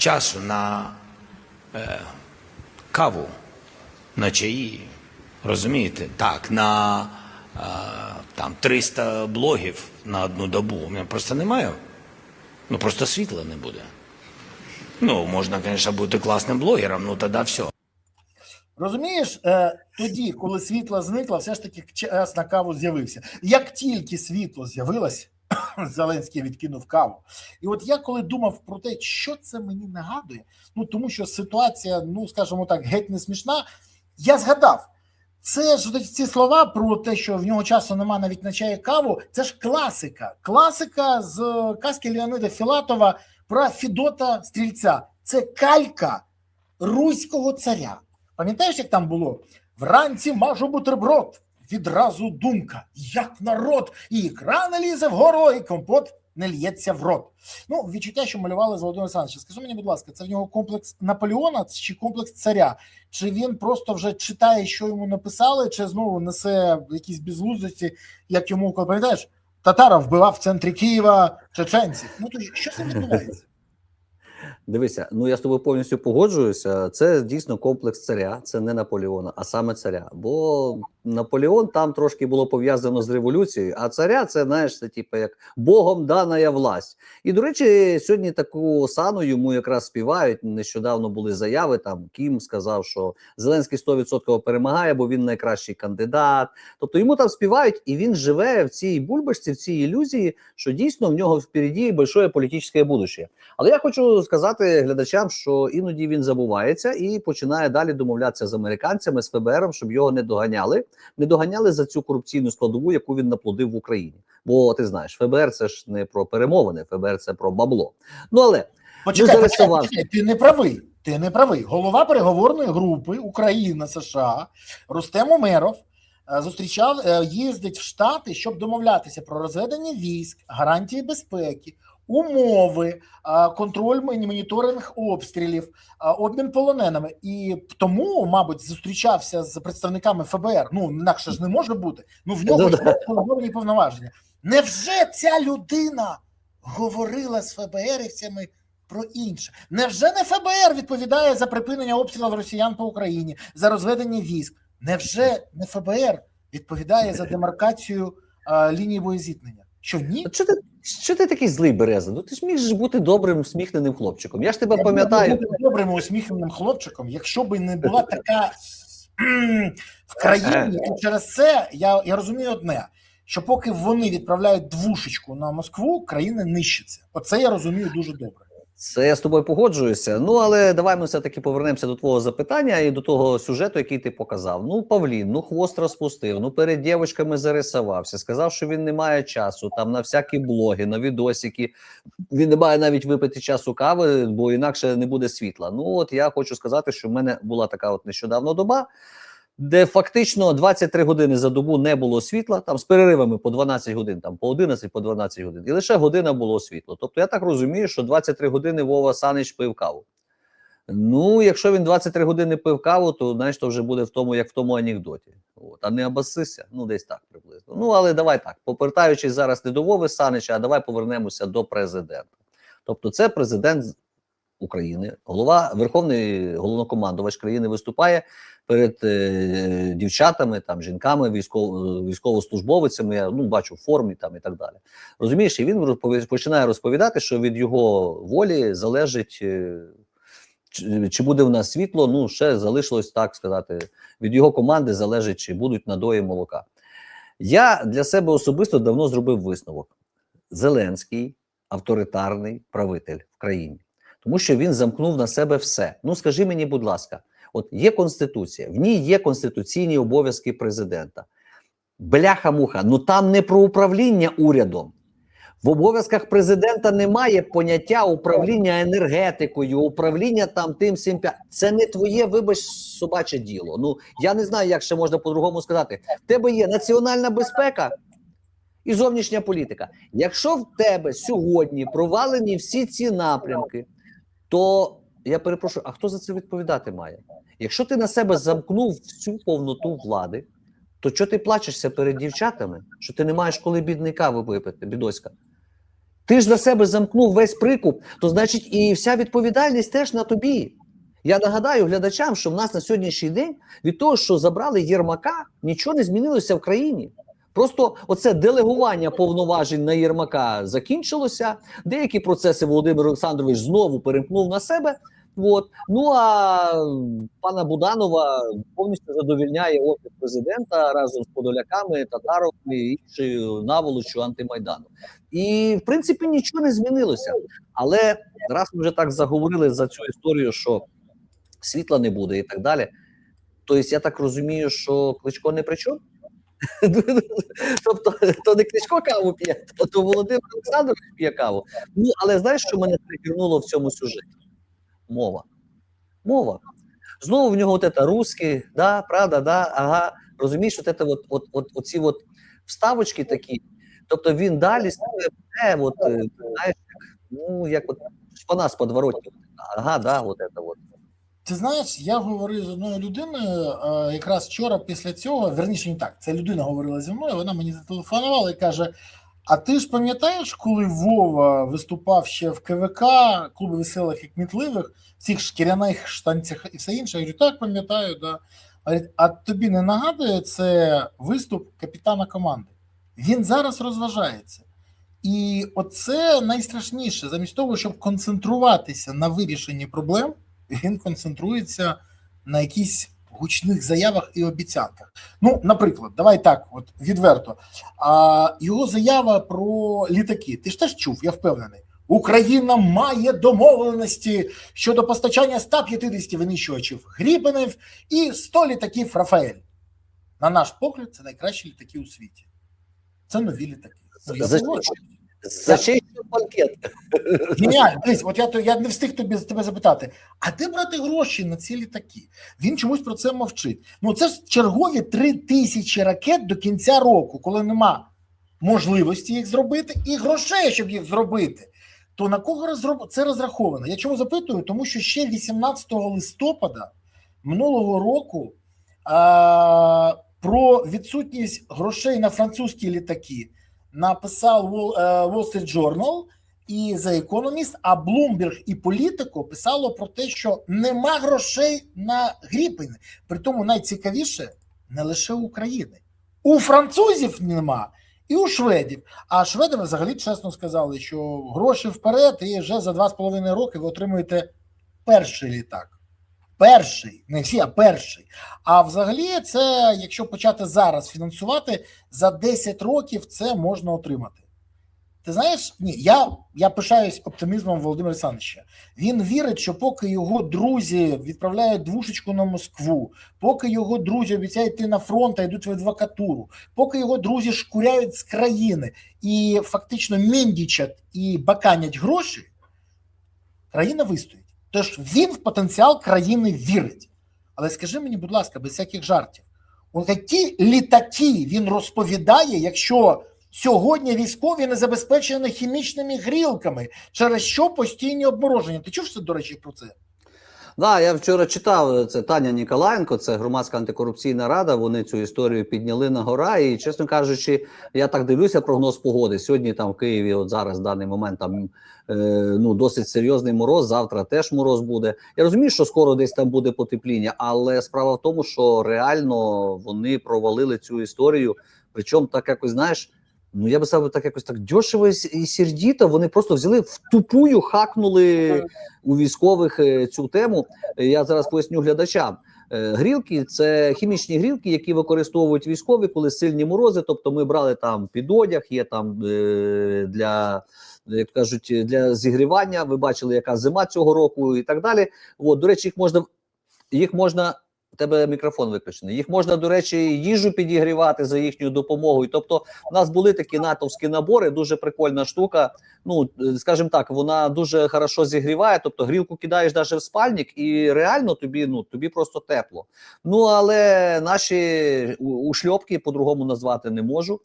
часу на каву, на чаї, розумієте? Так, на там 300 блогів на одну добу. У мене просто немає. Ну, просто світла не буде. Ну, можна, звісно, бути класним блогером, ну тоді все. Розумієш, тоді, коли світло зникло, все ж таки час на каву з'явився. Як тільки світло з'явилось, Зеленський відкинув каву. І от я коли думав про те, що це мені нагадує, ну тому що ситуація, ну скажімо так, геть не смішна, я згадав, це ж ці слова про те, що в нього часу нема навіть на чай і каву, це ж класика. Класика з казки Леонида Філатова про Федота Стрільця. Це калька руського царя. Пам'ятаєш, як там було? Вранці мажу бутерброд, відразу думка, як народ, і ікра не лізе в горло, і компот не л'ється в рот. Ну, відчуття, що малювали з Володимиром Олександровичем. Скажи мені, будь ласка, це в нього комплекс Наполеона чи комплекс царя? Чи він просто вже читає, що йому написали, чи знову несе якісь безглуздості, як йому, коли пам'ятаєш, Татаров вбивав в центрі Києва чеченців. Ну, то що це відбувається? Дивися, ну я з тобою повністю погоджуюся. Це дійсно комплекс царя, це не Наполеона, а саме царя. Бо Наполеон там трошки було пов'язано з революцією, а царя це, знаєш, це типу як Богом дана власть. І, до речі, сьогодні таку осану йому якраз співають. Нещодавно були заяви, там Кім сказав, що Зеленський 100% перемагає, бо він найкращий кандидат. Тобто йому там співають, і він живе в цій бульбашці, в цій ілюзії, що дійсно в нього впереді велике політичне будущее. Але я хочу сказати глядачам, що іноді він забувається і починає далі домовлятися з американцями, з ФБРом, щоб його не доганяли за цю корупційну складову, яку він наплодив в Україні. Бо ти знаєш, ФБР це ж не про перемовини, ФБР це про бабло. Ну але почекай, ти не правий. Голова переговорної групи Україна-США Рустем Умеров їздить в Штати, щоб домовлятися про розведення військ, гарантії безпеки, умови, контроль, моніторинг обстрілів, обмін полоненими. І тому, мабуть, зустрічався з представниками ФБР. Ну, інакше ж не може бути. Ну, в нього ж повноваження. Невже ця людина говорила з ФБРівцями про інше? Невже не ФБР відповідає за припинення обстрілів росіян по Україні, за розведення військ? Невже не ФБР відповідає за демаркацію лінії боєзіткнення? Що, ні? Що ти такий злий, Береза? Ну ти ж міг бути добрим, усміхненим хлопчиком. Я ж тебе пам'ятаю. Добрим, усміхненим хлопчиком, якщо б не була така в країні. І через це я розумію одне, що поки вони відправляють двушечку на Москву, країна нищиться. Оце я розумію дуже добре. Це я з тобою погоджуюся. Ну, але давай ми все-таки повернемося до твого запитання і до того сюжету, який ти показав. Ну, Павлін, ну, хвост розпустив, ну, перед дівчатками зарисувався, сказав, що він не має часу, там, на всякі блоги, на відосики. Він не має навіть випити часу кави, бо інакше не буде світла. Ну, от я хочу сказати, що в мене була така от нещодавно доба, де фактично 23 години за добу не було світла, там з переривами по 12 годин, там по 11, по 12 годин. І лише година було світло. Тобто я так розумію, що 23 години Вова Санич пив каву. Ну, якщо він 23 години пив каву, то, знаєш, то вже буде в тому, як в тому анекдоті. От, а не обасися, ну, десь так приблизно. Ну, але давай так, повертаючись зараз не до Вови Санича, а давай повернемося до президента. Тобто це президент України, Верховний головнокомандувач країни виступає перед дівчатами, там, жінками, військовослужбовцями, я бачу в формі там і так далі. Розумієш, і він починає розповідати, що від його волі залежить, чи буде в нас світло, ну, ще залишилось, так сказати, від його команди залежить, чи будуть надої молока. Я для себе особисто давно зробив висновок. Зеленський – авторитарний правитель в країні. Тому що він замкнув на себе все. Ну, скажи мені, будь ласка, от є Конституція, в ній є конституційні обов'язки президента. Бляха-муха, ну там не про управління урядом. В обов'язках президента немає поняття управління енергетикою, управління там тим сим. Це не твоє, вибач, собаче діло. Ну, я не знаю, як ще можна по-другому сказати. В тебе є національна безпека і зовнішня політика. Якщо в тебе сьогодні провалені всі ці напрямки, то, я перепрошую, а хто за це відповідати має? Якщо ти на себе замкнув всю повноту влади, то чого ти плачешся перед дівчатами, що ти не маєш коли бідника випити, бідоська? Ти ж на себе замкнув весь прикуп, то значить і вся відповідальність теж на тобі. Я нагадаю глядачам, що в нас на сьогоднішній день від того, що забрали Єрмака, нічого не змінилося в країні. Просто оце делегування повноважень на Єрмака закінчилося, деякі процеси Володимир Олександрович знову перемкнув на себе. От. Ну а пана Буданова повністю задовільняє офіс президента разом з подоляками, татаровими і іншою наволочю антимайдану. І в принципі нічого не змінилося. Але раз ми вже так заговорили за цю історію, що світла не буде і так далі, то я так розумію, що Кличко не при чому? Тобто, то не Кличко каву п'є, то Володимир Олександрович п'є каву. Ну, але знаєш, що мене прикернуло в цьому сюжеті? Мова. Знову в нього от это русський, да, правда, да, ага. Розумієш, от это оці вставочки такі. Тобто він далі знаєш, ну, як от шпана з подворотні. Ага, да, от это от. Ти знаєш, я говорив з одною людиною якраз вчора після цього, верніше не так, ця людина говорила зі мною, вона мені зателефонувала і каже, а ти ж пам'ятаєш, коли Вова виступав ще в КВК, клубі веселих і кмітливих, в цих шкіряних штанцях і все інше? Я говорю, так, пам'ятаю, да. А тобі не нагадує це виступ капітана команди? Він зараз розважається. І оце найстрашніше. Замість того, щоб концентруватися на вирішенні проблем, він концентрується на якісь гучних заявах і обіцянках. Ну, наприклад, давай так, от відверто. Його заява про літаки. Ти ж теж чув, я впевнений. Україна має домовленості щодо постачання 150 винищувачів Гріпенів і 100 літаків Рафаель. На наш погляд, це найкращі літаки у світі. Це нові літаки. За чий банкет? Геніально. Дивись, от я не встиг тебе запитати, а де брати гроші на ці літаки? Він чомусь про це мовчить. Ну це ж чергові 3000 ракет до кінця року, коли нема можливості їх зробити і грошей, щоб їх зробити. То на кого це розраховано? Я чому запитую? Тому що ще 18 листопада минулого року про відсутність грошей на французькі літаки написав Wall Street Journal і The Economist, а Bloomberg і Politico писало про те, що нема грошей на Гріпени. Притому найцікавіше не лише України. У французів нема і у шведів. А шведи взагалі чесно сказали, що гроші вперед і вже за 2,5 роки ви отримуєте перший літак. Перший, не всі, а перший. А взагалі це, якщо почати зараз фінансувати, за 10 років це можна отримати. Ти знаєш, ні, я пишаюсь оптимізмом Володимира Олександровича. Він вірить, що поки його друзі відправляють двушечку на Москву, поки його друзі обіцяють йти на фронт, а йдуть в адвокатуру, поки його друзі шкуряють з країни і фактично міндічать і баканять гроші, країна вистоїть. Тож він в потенціал країни вірить. Але скажи мені, будь ласка, без всяких жартів, які літаки він розповідає, якщо сьогодні військові не забезпечені хімічними грілками, через що постійні обмороження? Ти чув, до речі, про це? Да, я вчора читав, це Таня Ніколаєнко, це громадська антикорупційна рада, вони цю історію підняли на гора і, чесно кажучи, я так дивлюся прогноз погоди. Сьогодні там в Києві, от зараз, в даний момент, там досить серйозний мороз, завтра теж мороз буде. Я розумію, що скоро десь там буде потепління, але справа в тому, що реально вони провалили цю історію, причому так якось, знаєш, ну я би сказав, так якось так дешево і сердіто, вони просто взяли в тупую, хакнули у військових цю тему. Я зараз поясню глядачам. Грілки – це хімічні грілки, які використовують військові, коли сильні морози, тобто ми брали там під одяг, є там для, як кажуть, для зігрівання, ви бачили, яка зима цього року і так далі. От, до речі, їх можна у тебе мікрофон виключений. Їх можна, до речі, їжу підігрівати за їхньою допомогою. Тобто, у нас були такі натовські набори, дуже прикольна штука. Ну, скажімо так, вона дуже хорошо зігріває. Тобто, грілку кидаєш навіть в спальник, і реально тобі просто тепло. Ну, але наші ушльопки, по-другому назвати не можу,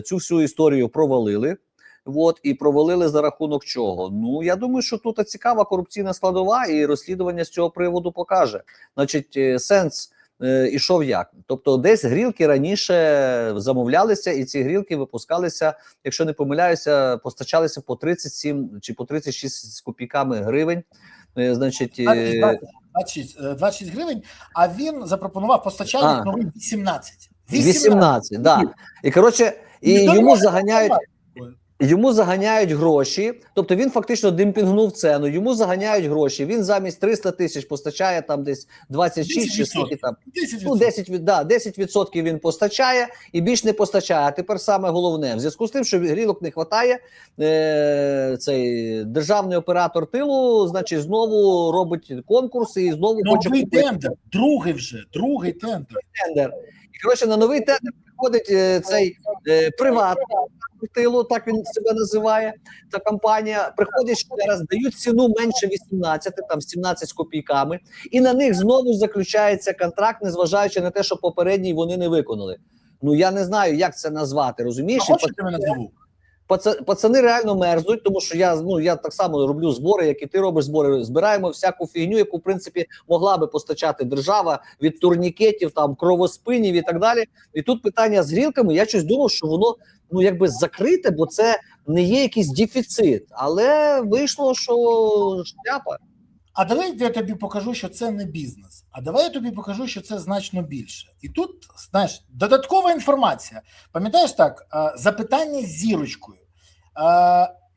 цю всю історію провалили. От, і провалили за рахунок чого? Ну, я думаю, що тут цікава корупційна складова, і розслідування з цього приводу покаже. Значить, сенс ішов як. Тобто десь грілки раніше замовлялися, і ці грілки випускалися, якщо не помиляюся, постачалися по 37 чи по 36 з копійками гривень. Значить, 26 гривень, а він запропонував постачальник новий 18. 18, да. І, коротше, і йому заганяють гроші, тобто він фактично демпінгнув ціну, йому заганяють гроші, він замість 300 тисяч постачає там десь 26 чи скільки там, 10% він постачає і більш не постачає. А тепер саме головне, в зв'язку з тим, що грілок не вистачає, цей державний оператор тилу, значить, знову робить конкурси і знову хоче новий купити тендер, другий тендер. І, коротше, на новий тендер приходить цей приватний тилу, так він себе називає, та компанія, приходять ще раз, дають ціну менше 18, там 17 з копійками, і на них знову заключається контракт, незважаючи на те, що попередній вони не виконали. Ну, я не знаю, як це назвати, розумієш? Пацани реально мерзнуть, тому що я так само роблю збори, як і ти робиш збори. Збираємо всяку фігню, яку, в принципі, могла би постачати держава від турнікетів, там, кровоспинів і так далі. І тут питання з грілками, я щось думав, що воно, якби закрите, бо це не є якийсь дефіцит. Але вийшло, що шляпа. А давай я тобі покажу, що це не бізнес. А давай я тобі покажу, що це значно більше. І тут, знаєш, додаткова інформація. Пам'ятаєш так, запитання з зірочкою.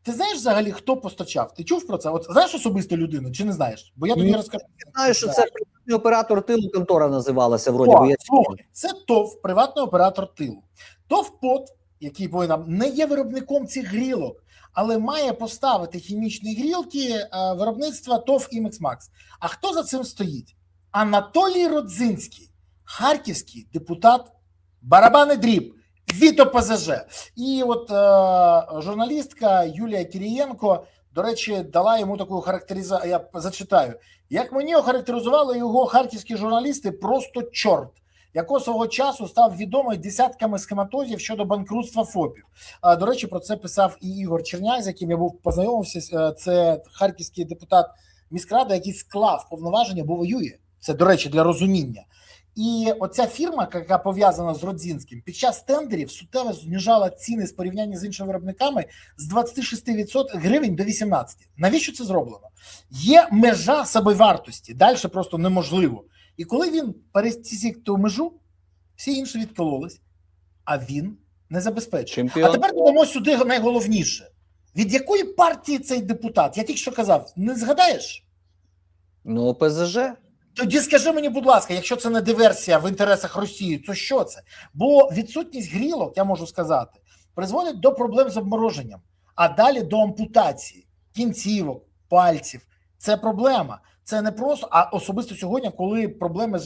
Ти знаєш взагалі, хто постачав? Ти чув про це? От знаєш особисто людину, чи не знаєш? Бо я тобі розкажу. Я знаю, що це приватний оператор тилу, контора називалася вроді. Слухай, це ТОВ, приватний оператор тилу. ТОВ ПОТ, який не є виробником цих грілок, але має поставити хімічні грілки виробництва ТОВ «Імекс-Макс». А хто за цим стоїть? Анатолій Родзинський, харківський депутат, барабанний дріб від ОПЗЖ. І от журналістка Юлія Кирієнко, до речі, дала йому таку характеризацію, я зачитаю. Як мені охарактеризували його харківські журналісти, просто чорт, якого свого часу став відомий десятками схематозів щодо банкрутства ФОПів. До речі, про це писав і Ігор Черняк, з яким я був познайомився. Це харківський депутат міськради, який склав повноваження, бо воює. Це, до речі, для розуміння. І оця фірма, яка пов'язана з Родзинським, під час тендерів суттєво знижала ціни з порівняння з іншими виробниками з 26% гривень до 18%. Навіщо це зроблено? Є межа собівартості, далі просто неможливо. І коли він пересік ту межу, всі інші відкололись, а він не забезпечив. Чемпіон. А тепер додамо сюди найголовніше. Від якої партії цей депутат? Я тільки що казав, не згадаєш? Ну, ОПЗЖ. Тоді скажи мені, будь ласка, якщо це не диверсія в інтересах Росії, то що це? Бо відсутність грілок, я можу сказати, призводить до проблем з обмороженням, а далі до ампутації кінцівок, пальців. Це проблема. Це не просто, а особисто сьогодні, коли проблеми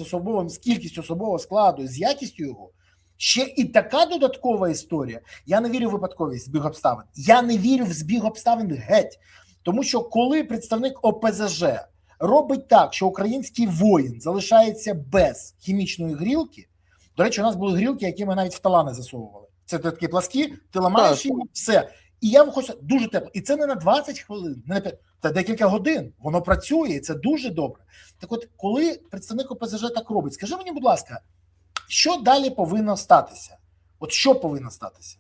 з кількістю особового складу, з якістю його, ще і така додаткова історія. Я не вірю в випадковість, збіг обставин. Я не вірю в збіг обставин геть. Тому що коли представник ОПЗЖ робить так, що український воїн залишається без хімічної грілки, до речі, у нас були грілки, які ми навіть в талани засовували. Це такі пласкі, ти ламаєш їм, все. І я вам хочу, дуже тепло. І це не на 20 хвилин, не на 5, це декілька годин. Воно працює, і це дуже добре. Так от, коли представник ОПЗЖ так робить, скажи мені, будь ласка, що далі повинно статися? От що повинно статися?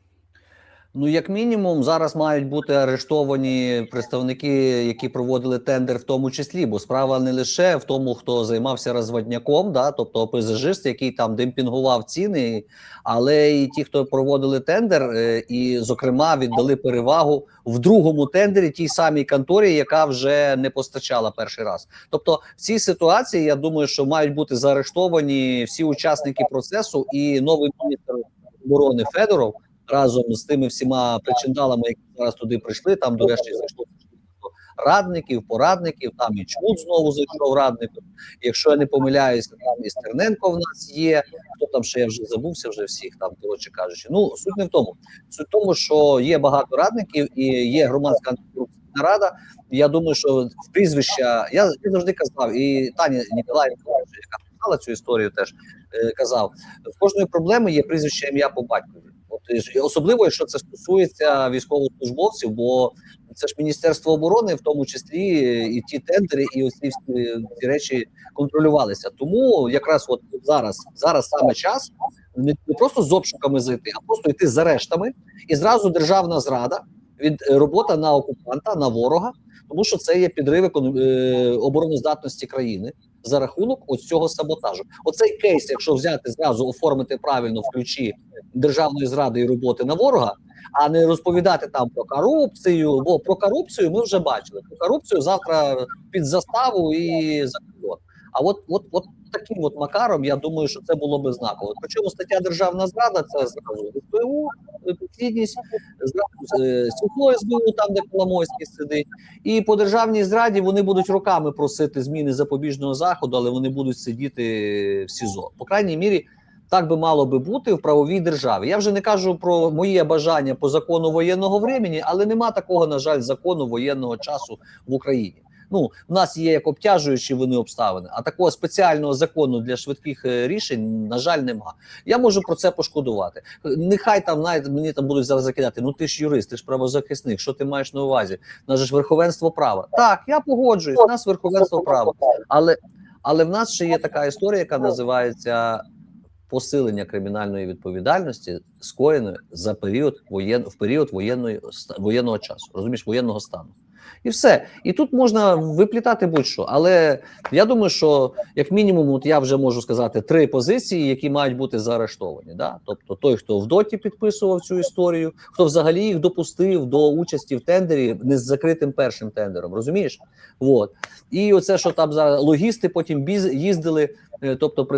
Ну, як мінімум, зараз мають бути арештовані представники, які проводили тендер в тому числі, бо справа не лише в тому, хто займався розводняком, да, тобто ОПЗЖист, який там демпінгував ціни, але і ті, хто проводили тендер, і, зокрема, віддали перевагу в другому тендері тій самій конторі, яка вже не постачала перший раз. Тобто в цій ситуації, я думаю, що мають бути заарештовані всі учасники процесу, і новий міністр оборони Федоров разом з тими всіма причиндалами, які зараз туди прийшли, там, до речі, зайшло радників, порадників, там і Чмут знову зайшов радником. Якщо я не помиляюся, там і Стерненко в нас є, хто там ще, я вже забувся вже всіх, там, коротше кажучи. Ну, суть не в тому. Суть в тому, що є багато радників і є громадська антикорупційна рада. Я думаю, що в прізвища, я завжди казав, і Таня Ніколаєнко, яка писала цю історію, теж казав, в кожної проблеми є прізвище, ім'я по батькові. От, і особливо, якщо це стосується військовослужбовців, бо це ж Міністерство оборони, в тому числі і ті тендери, і ось ці речі контролювалися. Тому якраз от зараз саме час не просто з обшуками зайти, а просто йти з арештами, і зразу державна зрада, від робота на окупанта, на ворога, тому що це є підрив обороноздатності країни за рахунок ось цього саботажу. Оцей кейс, якщо взяти зразу, оформити правильно в ключі державної зради і роботи на ворога, а не розповідати там про корупцію, бо про корупцію ми вже бачили. Про корупцію завтра під заставу і за кордон. А от таким от макаром, я думаю, що це було би знаково. Причому стаття державна зрада, це зразу СБУ, підслідність, СІЗО СБУ, там, де Коломойський сидить. І по державній зраді вони будуть роками просити зміни запобіжного заходу, але вони будуть сидіти в СІЗО. По крайній мірі, так би мало би бути в правовій державі. Я вже не кажу про моє бажання по закону воєнного времени, але нема такого, на жаль, закону воєнного часу в Україні. Ну, в нас є як обтяжуючі вони обставини, а такого спеціального закону для швидких рішень, на жаль, нема. Я можу про це пошкодувати. Нехай там, мені там будуть зараз закидати, ну ти ж юрист, ти ж правозахисник, що ти маєш на увазі? У нас же ж верховенство права. Так, я погоджуюсь, у нас верховенство права. Але в нас ще є така історія, яка називається посилення кримінальної відповідальності, скоєної за в період воєнного часу, розумієш, воєнного стану. І все. І тут можна виплітати будь-що. Але я думаю, що як мінімум, от я вже можу сказати 3 позиції, які мають бути заарештовані. Да? Тобто той, хто в ДОТі підписував цю історію, хто взагалі їх допустив до участі в тендері не з закритим першим тендером, розумієш? Вот. І оце, що там зараз логісти потім їздили, тобто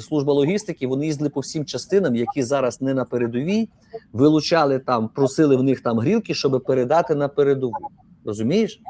служба логістики, вони їздили по всім частинам, які зараз не на передовій, вилучали там, просили в них там грілки, щоб передати на передову. Розумієш?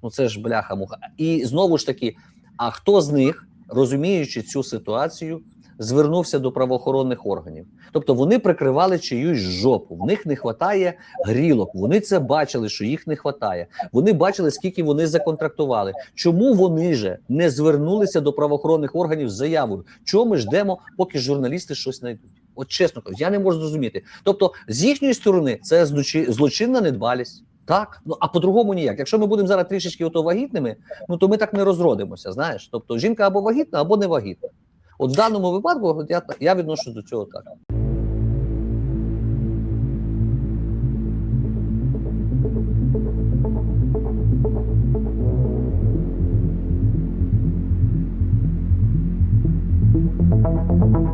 Ну це ж бляха-муха. І знову ж таки, а хто з них, розуміючи цю ситуацію, звернувся до правоохоронних органів? Тобто вони прикривали чиюсь жопу, в них не вистачає грілок, вони це бачили, що їх не вистачає. Вони бачили, скільки вони законтрактували. Чому вони же не звернулися до правоохоронних органів з заявою? Чого ми ждемо, поки журналісти щось знайдуть? От чесно кажу, я не можу зрозуміти. Тобто з їхньої сторони це злочинна недбалість. Так, ну а по-другому ніяк. Якщо ми будемо зараз трішечки вагітними, ну то ми так не розродимося, знаєш. Тобто жінка або вагітна, або не вагітна. От в даному випадку я відношу до цього так. Thank you.